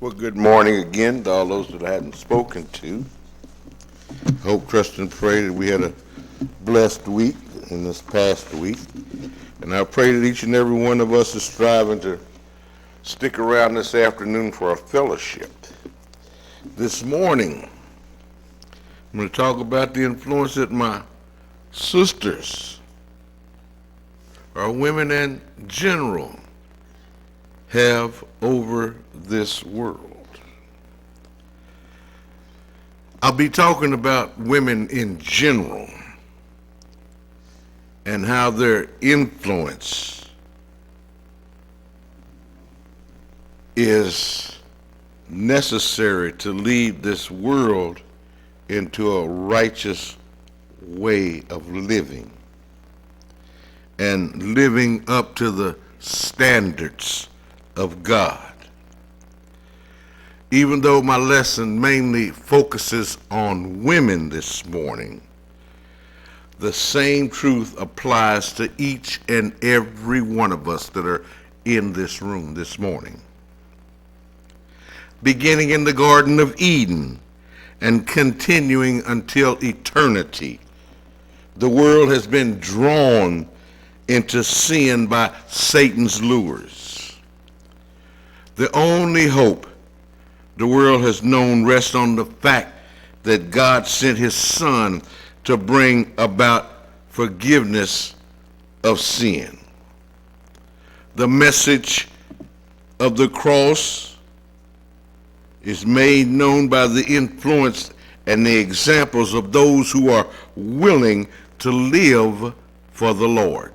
Well, good morning again to all those that I hadn't spoken to. Hope, trust, and pray that we had a blessed week in this past week. And I pray that each and every one of us is striving to stick around this afternoon for a fellowship. This morning, I'm going to talk about the influence that my sisters, or women in general, have over this world. I'll be talking about women in general and how their influence is necessary to lead this world into a righteous way of living and living up to the standards of God. Even though my lesson mainly focuses on women this morning, the same truth applies to each and every one of us that are in this room this morning. Beginning in the Garden of Eden and continuing until eternity, the world has been drawn into sin by Satan's lures. The only hope the world has known rests on the fact that God sent his Son to bring about forgiveness of sin. The message of the cross is made known by the influence and the examples of those who are willing to live for the Lord.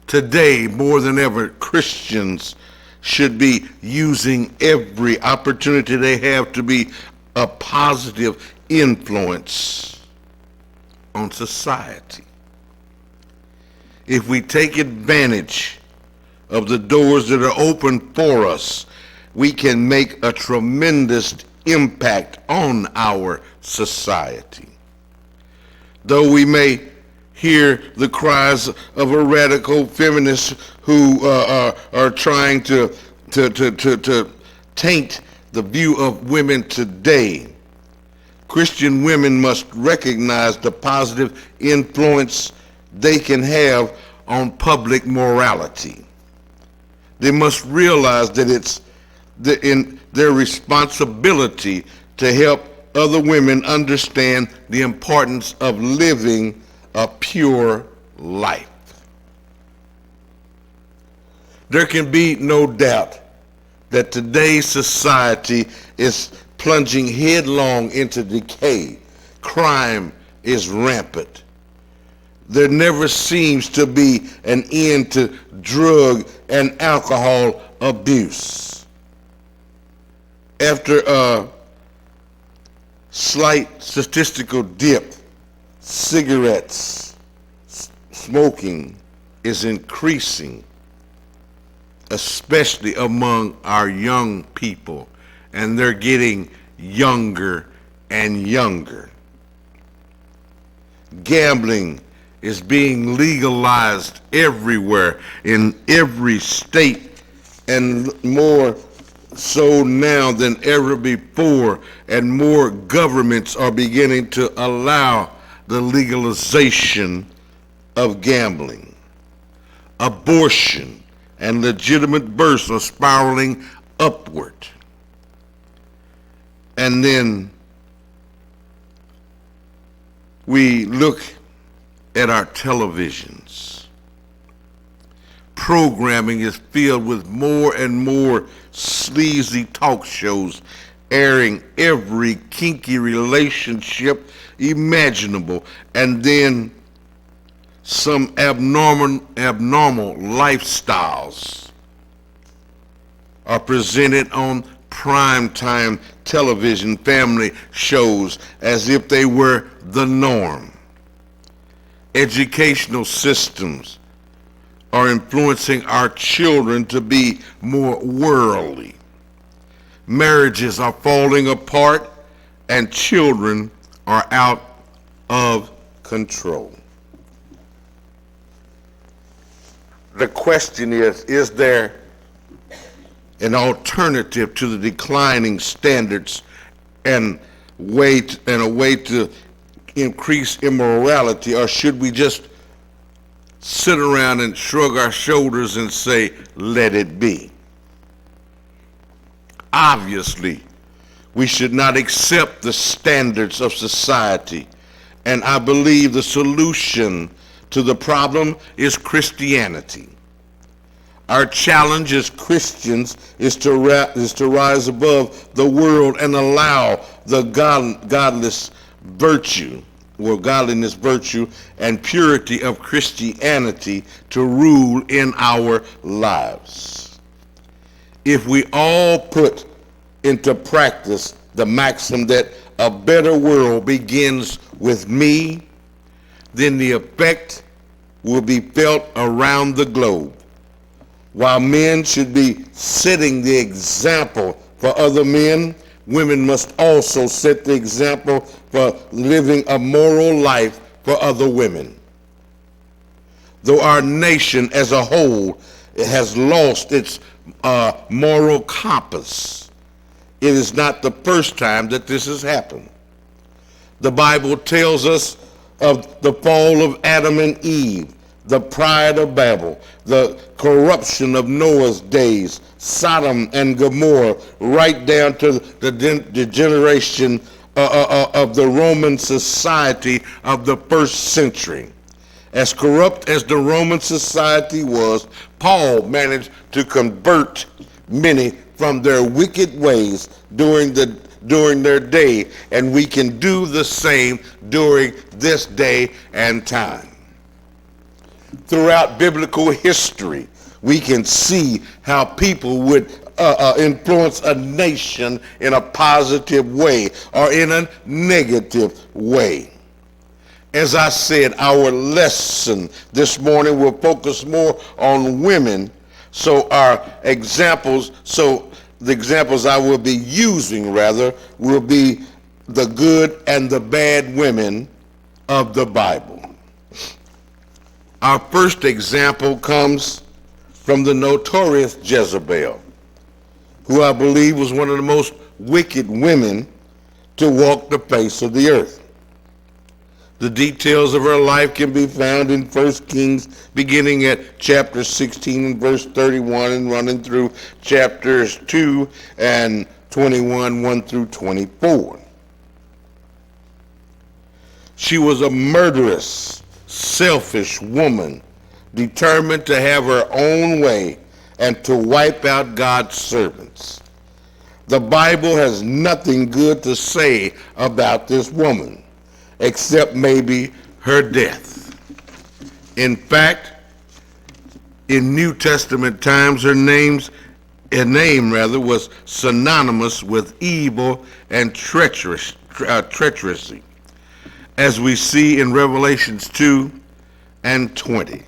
Today, more than ever, Christians should be using every opportunity they have to be a positive influence on society. If we take advantage of the doors that are open for us, we can make a tremendous impact on our society. Though we may hear the cries of a radical feminist who are trying to taint the view of women today, Christian women must recognize the positive influence they can have on public morality. They must realize that it's in their responsibility to help other women understand the importance of living a pure life. There can be no doubt that today's society is plunging headlong into decay. Crime is rampant. There never seems to be an end to drug and alcohol abuse. After a slight statistical dip, cigarettes smoking is increasing, especially among our young people, and they're getting younger and younger. Gambling is being legalized everywhere in every state, and more so now than ever before, and more governments are beginning to allow the legalization of gambling. Abortion and legitimate births are spiraling upward. And then we look at our televisions. Programming is filled with more and more sleazy talk shows airing every kinky relationship imaginable, and then some abnormal lifestyles are presented on primetime television family shows as if they were the norm. Educational systems are influencing our children to be more worldly. Marriages are falling apart and children are out of control. The question is there an alternative to the declining standards and a way to increase immorality, or should we just sit around and shrug our shoulders and say, let it be? Obviously, we should not accept the standards of society, and I believe the solution to the problem is Christianity. Our challenge as Christians is to rise above the world and allow the godliness, virtue, and purity of Christianity to rule in our lives. If we all put into practice the maxim that a better world begins with me, then the effect will be felt around the globe. While men should be setting the example for other men, women must also set the example for living a moral life for other women. Though our nation as a whole has lost its moral compass, it is not the first time that this has happened. The Bible tells us of the fall of Adam and Eve, the pride of Babel, the corruption of Noah's days, Sodom and Gomorrah, right down to the degeneration of the Roman society of the first century. As corrupt as the Roman society was, Paul managed to convert many from their wicked ways during their day, and we can do the same during this day and time. Throughout biblical history, we can see how people would influence a nation in a positive way or in a negative way. As I said, our lesson this morning will focus more on women, so the examples I will be using will be the good and the bad women of the Bible. Our first example comes from the notorious Jezebel, who I believe was one of the most wicked women to walk the face of the earth. The details of her life can be found in 1 Kings, beginning at chapter 16 and verse 31 and running through chapters 2 and 21, 1 through 24. She was a murderous, selfish woman, determined to have her own way and to wipe out God's servants. The Bible has nothing good to say about this woman, except maybe her death. In fact, in New Testament times, her name was synonymous with evil and treachery, as we see in Revelations 2 and 20.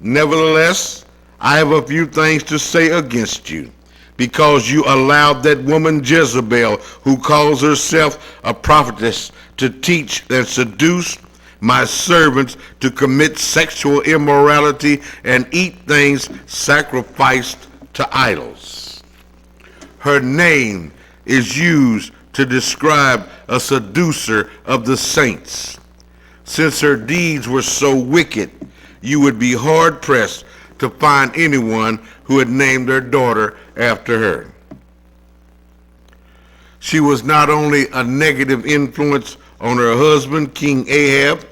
Nevertheless, I have a few things to say against you, because you allowed that woman Jezebel, who calls herself a prophetess, to teach and seduce my servants to commit sexual immorality and eat things sacrificed to idols. Her name is used to describe a seducer of the saints. Since her deeds were so wicked, you would be hard-pressed to find anyone who had named their daughter after her. She was not only a negative influence on her husband, King Ahab,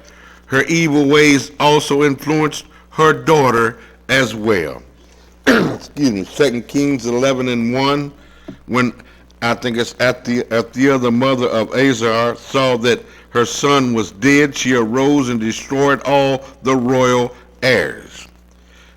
her evil ways also influenced her daughter as well. Excuse me, 2 Kings 11 and 1, when I think it's at the other mother of Azar saw that her son was dead, she arose and destroyed all the royal heirs.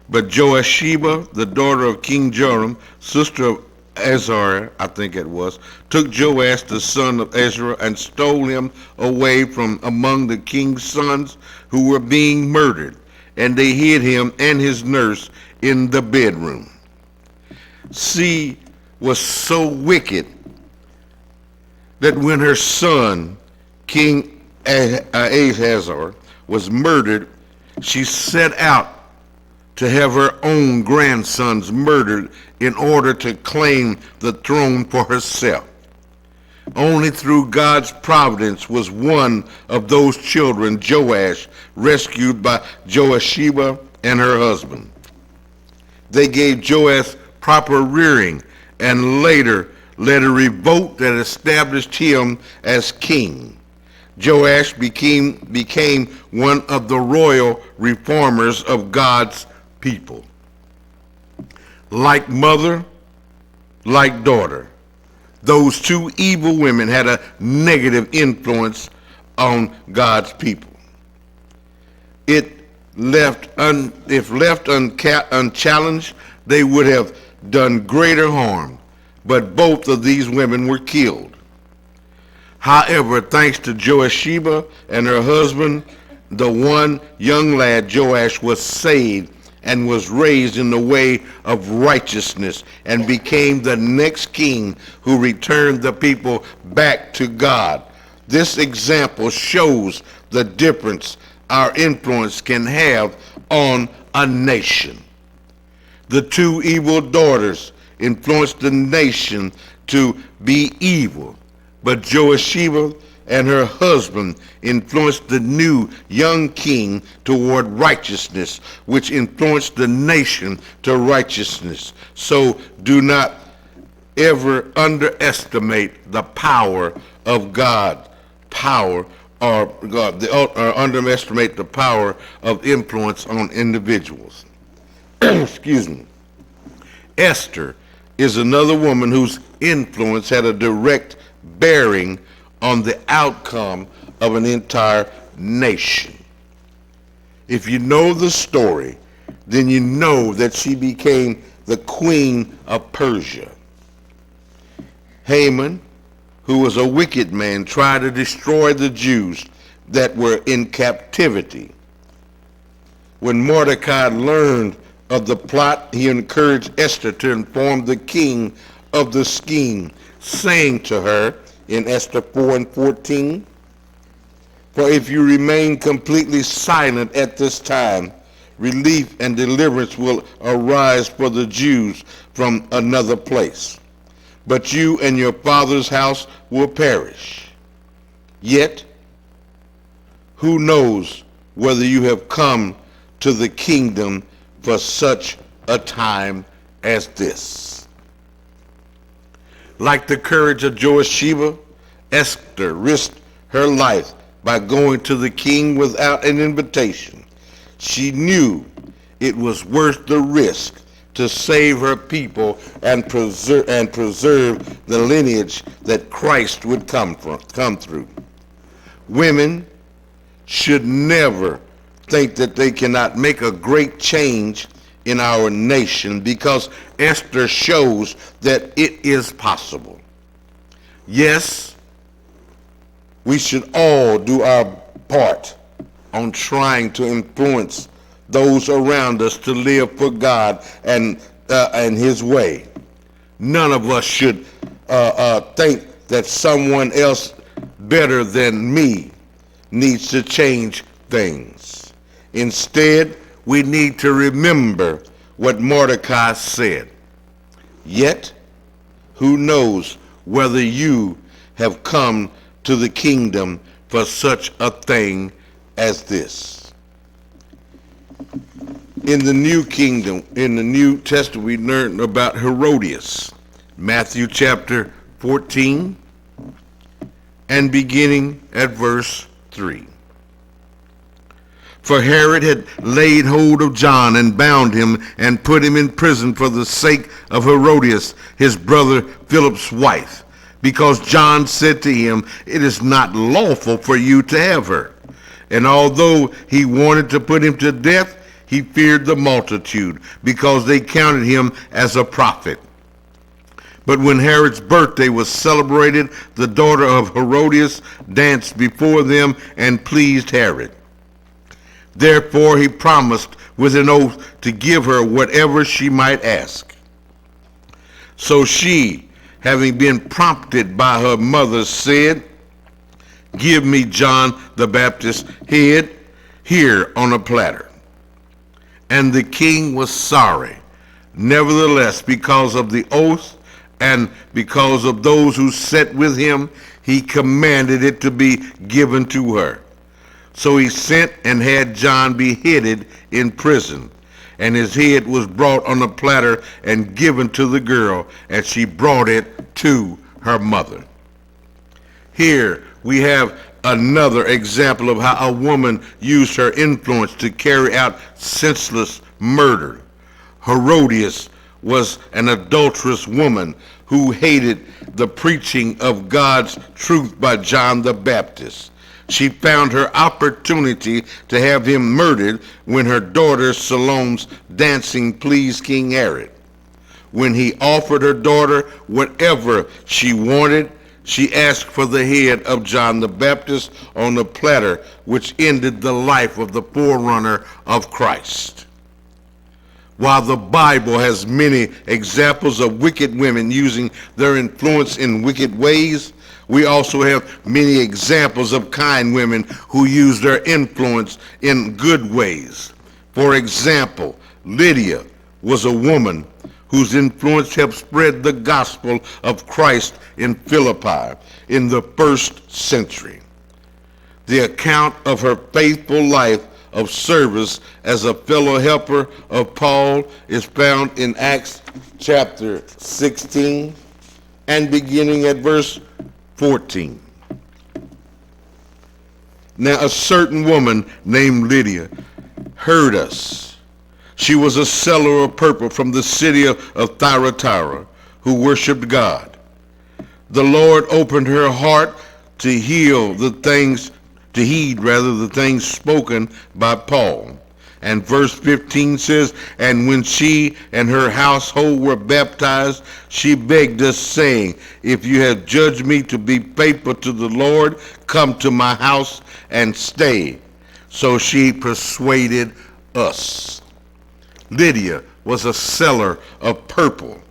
But Joasheba, the daughter of King Joram, sister of Azariah, I think it was, took Joash, the son of Azariah, and stole him away from among the king's sons who were being murdered, and they hid him and his nurse in the bedroom. She was so wicked that when her son, King Ahazar, was murdered, she set out to have her own grandsons murdered in order to claim the throne for herself. Only through God's providence was one of those children, Joash, rescued by Joasheba and her husband. They gave Joash proper rearing and later led a revolt that established him as king. Joash became one of the royal reformers of God's people. Like mother, like daughter, those two evil women had a negative influence on God's people. If left unchallenged, they would have done greater harm, but both of these women were killed. However, thanks to Joasheba and her husband, the one young lad Joash was saved and was raised in the way of righteousness and became the next king who returned the people back to God. This example shows the difference our influence can have on a nation. The two evil daughters influenced the nation to be evil, but Joasheba and her husband influenced the new young king toward righteousness, which influenced the nation to righteousness. So do not ever underestimate the power of God, or underestimate the power of influence on individuals. Excuse me. Esther is another woman whose influence had a direct bearing on the outcome of an entire nation. If you know the story, then you know that she became the queen of Persia. Haman, who was a wicked man, tried to destroy the Jews that were in captivity. When Mordecai learned of the plot, he encouraged Esther to inform the king of the scheme, saying to her in Esther 4:14, "For if you remain completely silent at this time, relief and deliverance will arise for the Jews from another place. But you and your father's house will perish. Yet, who knows whether you have come to the kingdom for such a time as this?" Like the courage of Joasheba, Esther risked her life by going to the king without an invitation. She knew it was worth the risk to save her people and preserve the lineage that Christ would come through. Women should never think that they cannot make a great change in our nation, because Esther shows that it is possible. Yes, we should all do our part on trying to influence those around us to live for God and His way. None of us should think that someone else better than me needs to change things. Instead, we need to remember what Mordecai said. Yet, who knows whether you have come to the kingdom for such a thing as this? In the New Kingdom, in the New Testament, we learn about Herodias, Matthew chapter 14, and beginning at verse 3. For Herod had laid hold of John and bound him and put him in prison for the sake of Herodias, his brother Philip's wife, because John said to him, "It is not lawful for you to have her." And although he wanted to put him to death, he feared the multitude, because they counted him as a prophet. But when Herod's birthday was celebrated, the daughter of Herodias danced before them and pleased Herod. Therefore he promised with an oath to give her whatever she might ask. So she, having been prompted by her mother, said, "Give me John the Baptist's head here on a platter." And the king was sorry. Nevertheless, because of the oath and because of those who sat with him, he commanded it to be given to her. So he sent and had John beheaded in prison. And his head was brought on a platter and given to the girl, and she brought it to her mother. Here we have another example of how a woman used her influence to carry out senseless murder. Herodias was an adulterous woman who hated the preaching of God's truth by John the Baptist. She found her opportunity to have him murdered when her daughter Salome's dancing pleased King Herod. When he offered her daughter whatever she wanted, she asked for the head of John the Baptist on a platter, which ended the life of the forerunner of Christ. While the Bible has many examples of wicked women using their influence in wicked ways, we also have many examples of kind women who use their influence in good ways. For example, Lydia was a woman whose influence helped spread the gospel of Christ in Philippi in the first century. The account of her faithful life of service as a fellow helper of Paul is found in Acts chapter 16 and beginning at verse 14. Now a certain woman named Lydia heard us. She was a seller of purple from the city of Thyatira who worshiped God. The Lord opened her heart to heed the things spoken by Paul. And verse 15 says, and when she and her household were baptized, she begged us, saying, if you have judged me to be faithful to the Lord, come to my house and stay. So she persuaded us. Lydia was a seller of purple,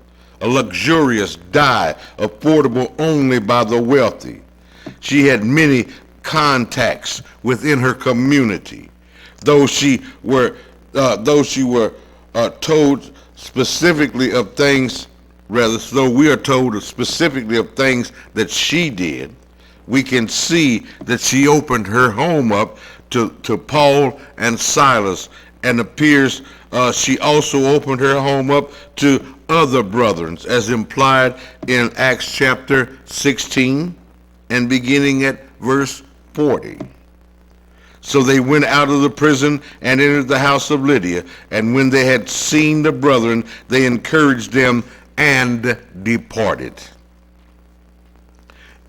a luxurious dye affordable only by the wealthy. She had many contacts within her community. Though we are told specifically of things that she did, we can see that she opened her home up to Paul and Silas, and appears she also opened her home up to other brethren, as implied in Acts chapter 16 and beginning at verse 40. So they went out of the prison and entered the house of Lydia, and when they had seen the brethren, they encouraged them and departed.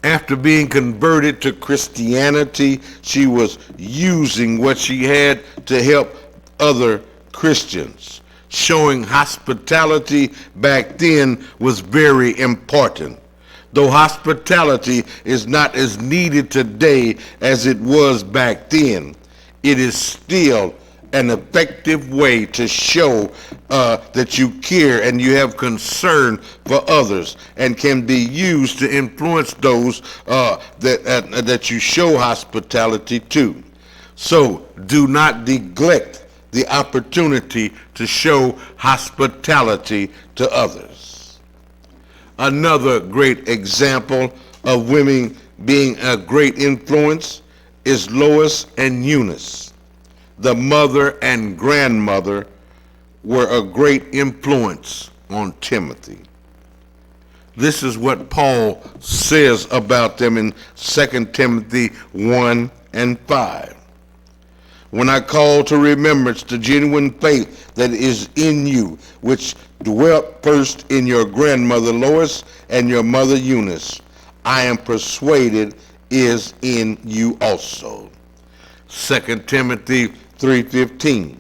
After being converted to Christianity, she was using what she had to help other Christians. Showing hospitality back then was very important. Though hospitality is not as needed today as it was back then, it is still an effective way to show that you care and you have concern for others, and can be used to influence those that you show hospitality to. So do not neglect the opportunity to show hospitality to others. Another great example of women being a great influence is Lois and Eunice. The mother and grandmother were a great influence on Timothy. This is what Paul says about them in 2 Timothy 1 and 5. When I call to remembrance the genuine faith that is in you, which dwelt first in your grandmother Lois and your mother Eunice, I am persuaded is in you also. 2 Timothy 3:15.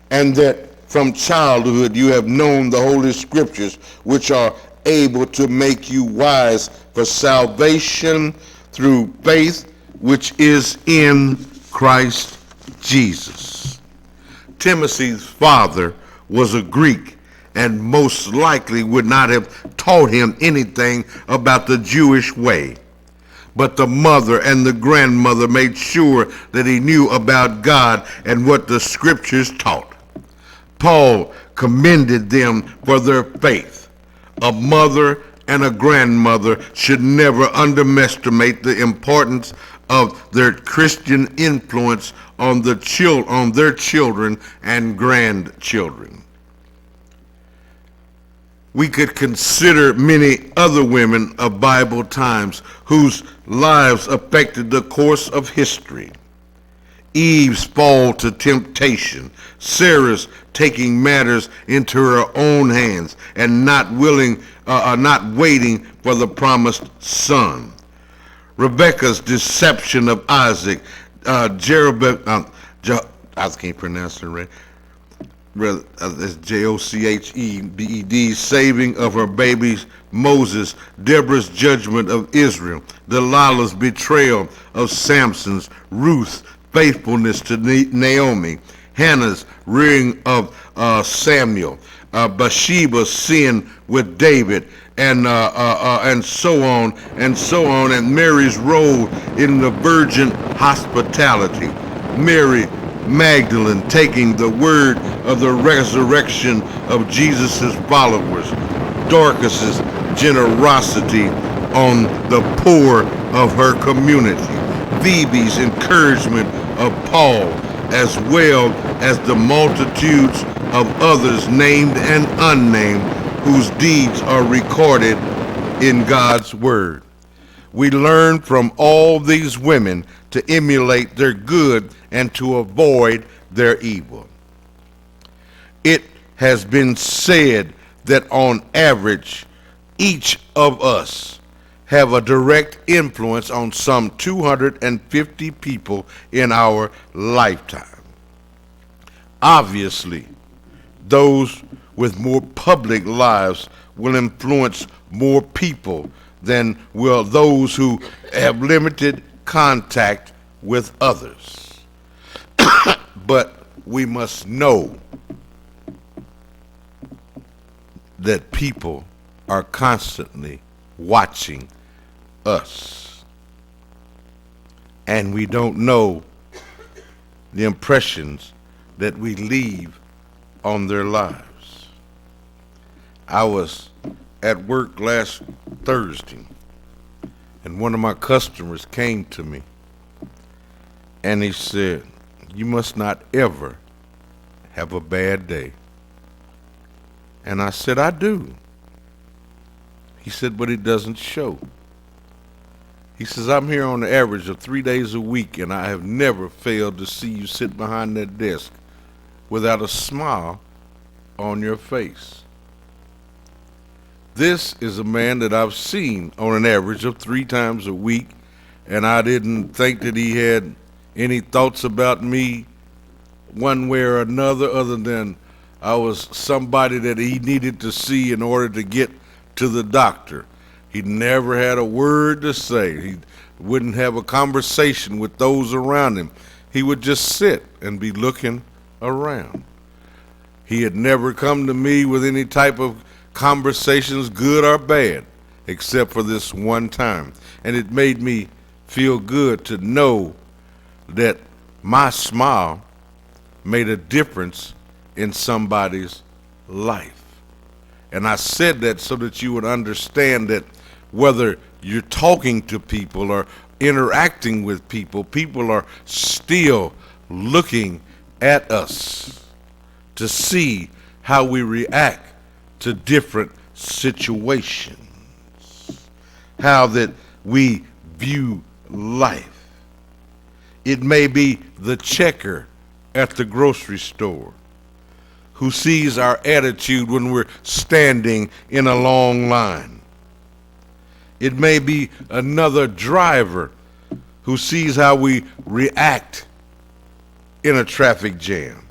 And that from childhood you have known the Holy Scriptures, which are able to make you wise for salvation through faith which is in Christ Jesus. Timothy's father was a Greek and most likely would not have taught him anything about the Jewish way. but the mother and the grandmother made sure that he knew about God and what the scriptures taught. Paul commended them for their faith. A mother and a grandmother should never underestimate the importance of their Christian influence on their children and grandchildren. We could consider many other women of Bible times whose lives affected the course of history. Eve's fall to temptation, Sarah's taking matters into her own hands and not waiting for the promised son. Rebekah's deception of Isaac, I can't pronounce it right. It's Jochebed, saving of her babies Moses, Deborah's judgment of Israel, Delilah's betrayal of Samson's, Ruth's faithfulness to Naomi, Hannah's rearing of Samuel, Bathsheba's sin with David, and so on, and Mary's role in the virgin hospitality. Mary Magdalene taking the word of the resurrection of Jesus' followers, Dorcas's generosity on the poor of her community, Phoebe's encouragement of Paul, as well as the multitudes of others named and unnamed whose deeds are recorded in God's word. We learn from all these women to emulate their good and to avoid their evil. It has been said that on average, each of us have a direct influence on some 250 people in our lifetime. Obviously, those with more public lives will influence more people than will those who have limited contact with others. But we must know that people are constantly watching us, and we don't know the impressions that we leave on their lives. I was at work last Thursday, and one of my customers came to me, and he said, "You must not ever have a bad day." And I said, "I do." He said, "But it doesn't show." He says, "I'm here on the average of 3 days a week, and I have never failed to see you sit behind that desk without a smile on your face." This is a man that I've seen on an average of 3 times a week, and I didn't think that he had any thoughts about me one way or another other than I was somebody that he needed to see in order to get to the doctor. He never had a word to say. He wouldn't have a conversation with those around him. He would just sit and be looking around. He had never come to me with any type of conversations, good or bad, except for this one time. And it made me feel good to know that my smile made a difference in somebody's life. And I said that so that you would understand that whether you're talking to people or interacting with people, people are still looking at us to see how we react to different situations, how that we view life. It may be the checker at the grocery store who sees our attitude when we're standing in a long line. It may be another driver who sees how we react in a traffic jam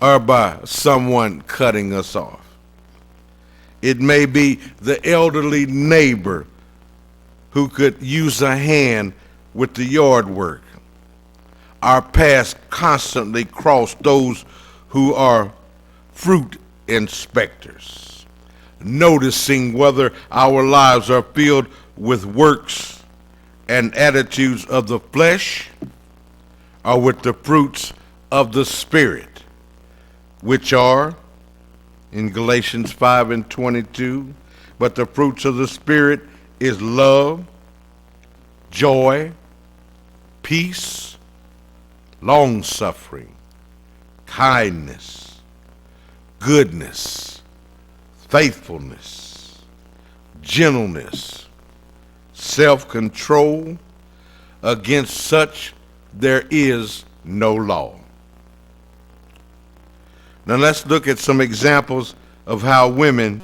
or by someone cutting us off. It may be the elderly neighbor who could use a hand with the yard work. Our paths constantly cross those who are fruit inspectors, noticing whether our lives are filled with works and attitudes of the flesh or with the fruits of the Spirit, which are in Galatians 5 and 22, but the fruits of the Spirit is love, joy, peace, long-suffering, kindness, goodness, faithfulness, gentleness, self-control. Against such there is no law. Now let's look at some examples of how women